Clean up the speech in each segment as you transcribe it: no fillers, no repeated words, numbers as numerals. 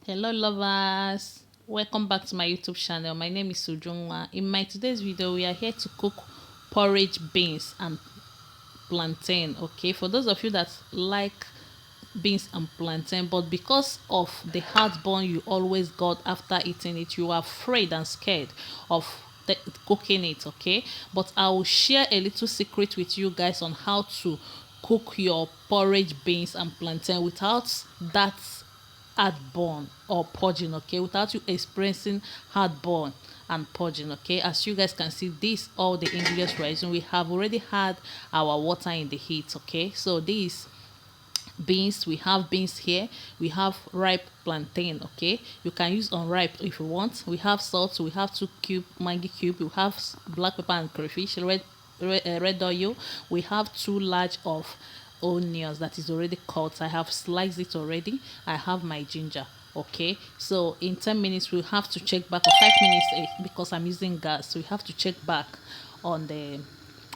Hello lovers, welcome back to my YouTube channel. My name is Sujungwa. In my today's video we are here to cook porridge beans and plantain. Okay, for those of you that like beans and plantain, but because of the heartburn you always got after eating it, you are afraid and scared of cooking it. Okay, but I will share a little secret with you guys on how to cook your porridge beans and plantain without that heartburn or purging, okay, without you experiencing heartburn and purging. Okay, as you guys can see, this all the ingredients we're using. We have already had our water in the heat. Okay, so these beans, we have beans here, we have ripe plantain. Okay, you can use unripe if you want. We have salt, we have 2 cube maggi cube, we have black pepper and crayfish, red oil. We have 2 large of onions that is already cut. I have sliced it already. I have my ginger. Okay, so in 10 minutes we'll have to check back, or 5 minutes, because I'm using gas, so we have to check back on the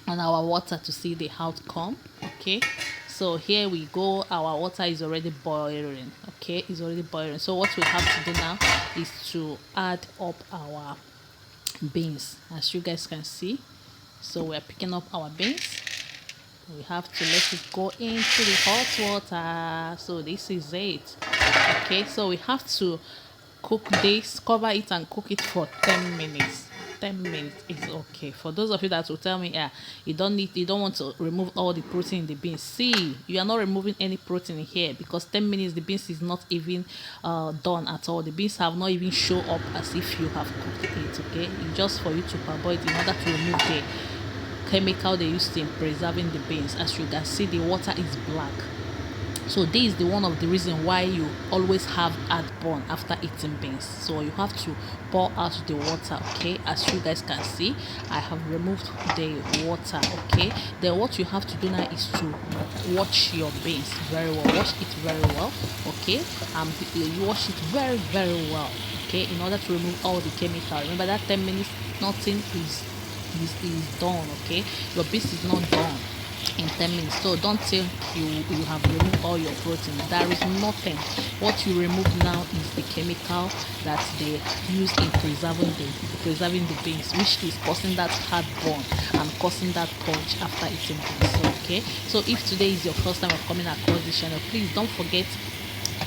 on our water to see the outcome. Okay, so here we go, our water is already boiling. Okay, it's already boiling. So what we have to do now is to add up our beans, as you guys can see. So we are picking up our beans. We have to let it go into the hot water. So this is it. Okay, so we have to cook this, cover it and cook it for 10 minutes. 10 minutes is okay. For those of you that will tell me, yeah, you don't want to remove all the protein in the beans. See, you are not removing any protein in here, because 10 minutes the beans is not even done at all. The beans have not even show up as if you have cooked it. Okay, it's just for you to avoid in order to remove the chemical they used in preserving the beans. As you can see, the water is black. So this is the one of the reason why you always have heartburn after eating beans. So you have to pour out the water. Okay, as you guys can see, I have removed the water. Okay, then what you have to do now is to wash your beans very well. Wash it very well. Okay, you wash it very well. Okay, in order to remove all the chemical. Remember that 10 minutes nothing is done. Okay, your beans is not done in 10 minutes. So don't think you have removed all your protein. There is nothing. What you remove now is the chemical that they use in preserving the beans, which is causing that heartburn and causing that purge after eating beans. Okay, so if today is your first time of coming across this channel, please don't forget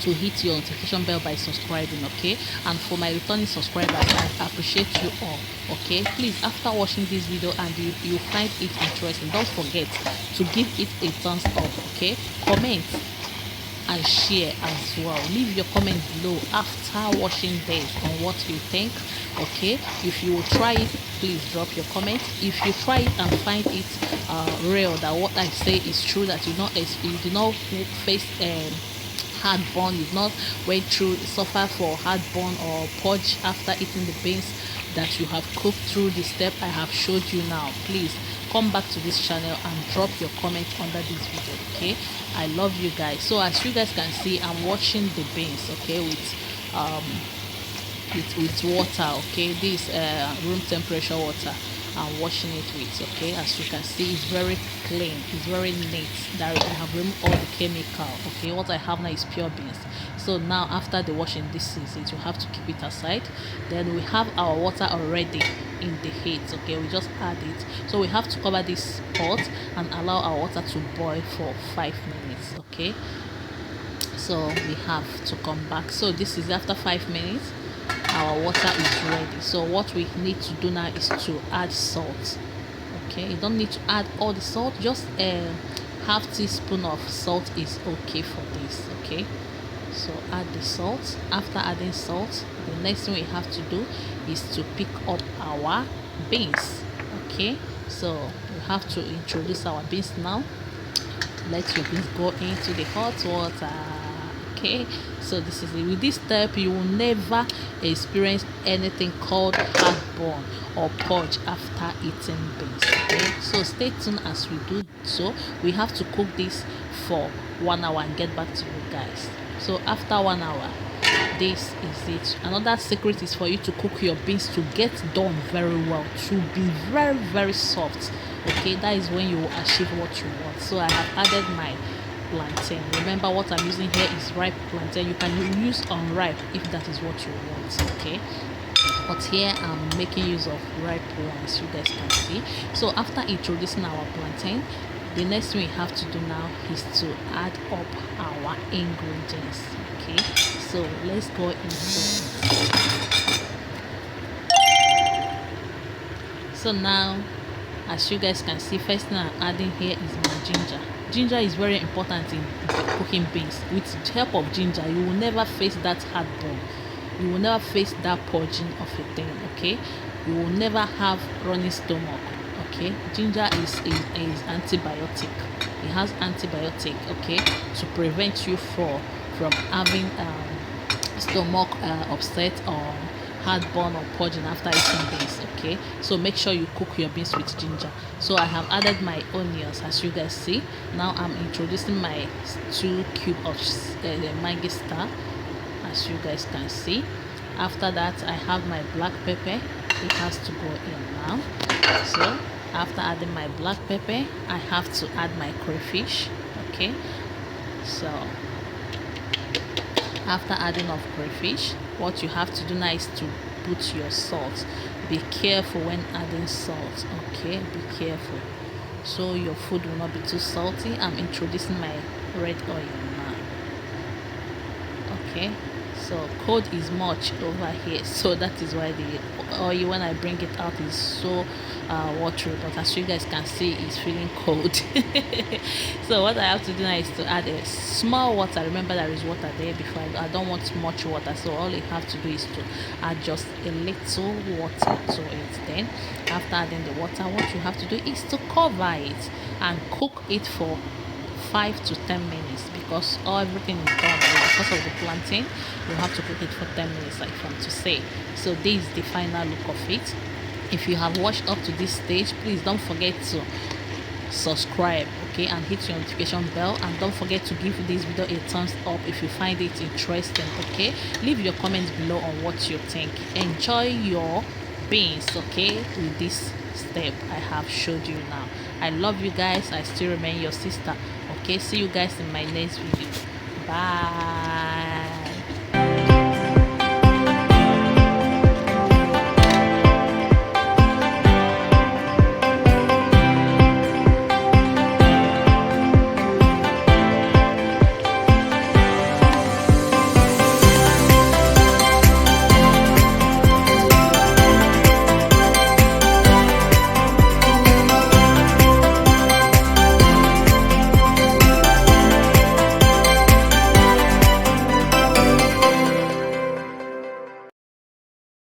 to hit your notification bell by subscribing. Okay, and for my returning subscribers, I appreciate you all. Okay, please, after watching this video and you find it interesting, don't forget to give it a thumbs up. Okay, comment and share as well. Leave your comment below after watching this on what you think. Okay, if you will try it, please drop your comment. If you try it and find it real, that what I say is true, that you do not face heartburn, you've not went through suffer for heartburn or purge after eating the beans, that you have cooked through the step I have showed you now, please come back to this channel and drop your comment under this video. Okay, I love you guys. So as you guys can see, I'm washing the beans, okay, with water. Okay, this room temperature water I'm washing it with. Okay, as you can see, it's very clean, it's very neat. That I have removed all the chemical. Okay, what I have now is pure beans. So now after the washing, this is it. You have to keep it aside. Then we have our water already in the heat. Okay, we just add it. So we have to cover this pot and allow our water to boil for 5 minutes. Okay, so we have to come back. So this is after 5 minutes, our water is ready. So what we need to do now is to add salt. Okay, you don't need to add all the salt, just a half teaspoon of salt is okay for this. Okay, so add the salt. After adding salt, the next thing we have to do is to pick up our beans. Okay, so we have to introduce our beans now. Let your beans go into the hot water. Okay, so this is it. With this step you will never experience anything called heartburn or purge after eating beans. Okay, so stay tuned as we do. So we have to cook this for 1 hour and get back to you guys. So after 1 hour, this is it. Another secret is for you to cook your beans to get done very well, to be very soft. Okay, that is when you will achieve what you want. So I have added my plantain. Remember, what I'm using here is ripe plantain. You can use unripe if that is what you want, okay? But here I'm making use of ripe ones, you guys can see. So after introducing our plantain, the next thing we have to do now is to add up our ingredients, okay? So let's go into it. So now, as you guys can see, first thing I'm adding here is my ginger. Ginger is very important in cooking beans. With the help of ginger, you will never face that heartburn. You will never face that purging of a thing, okay? You will never have running stomach, okay? Ginger is antibiotic. It has antibiotic, okay, to prevent you from having stomach upset or heartburn or purging after eating beans, okay? So make sure you cook your beans with ginger. So I have added my onions, as you guys see. Now I'm introducing my 2 cubes of Maggi star, as you guys can see. After that, I have my black pepper. It has to go in now. So after adding my black pepper, I have to add my crayfish, okay? So after adding of crayfish, what you have to do now is to put your salt. Be careful when adding salt, okay? Be careful so your food will not be too salty. I'm introducing my red oil now, okay? So cold is much over here, so that is why the oil, when I bring it out, is so watery, but as you guys can see, it's feeling cold. So what I have to do now is to add a small water. Remember, there is water there before. I don't want much water, so all you have to do is to add just a little water to it. Then after adding the water, what you have to do is to cover it and cook it for 5 to 10 minutes, because everything is done. Because of the plantain, you have to cook it for 10 minutes, like from to say. So this is the final look of it. If you have watched up to this stage, please don't forget to subscribe, okay, and hit your notification bell, and don't forget to give this video a thumbs up if you find it interesting, okay? Leave your comments below on what you think. Enjoy your beans, okay, with this step I have showed you now. I love you guys. I still remain your sister, okay? See you guys in my next video. Bye.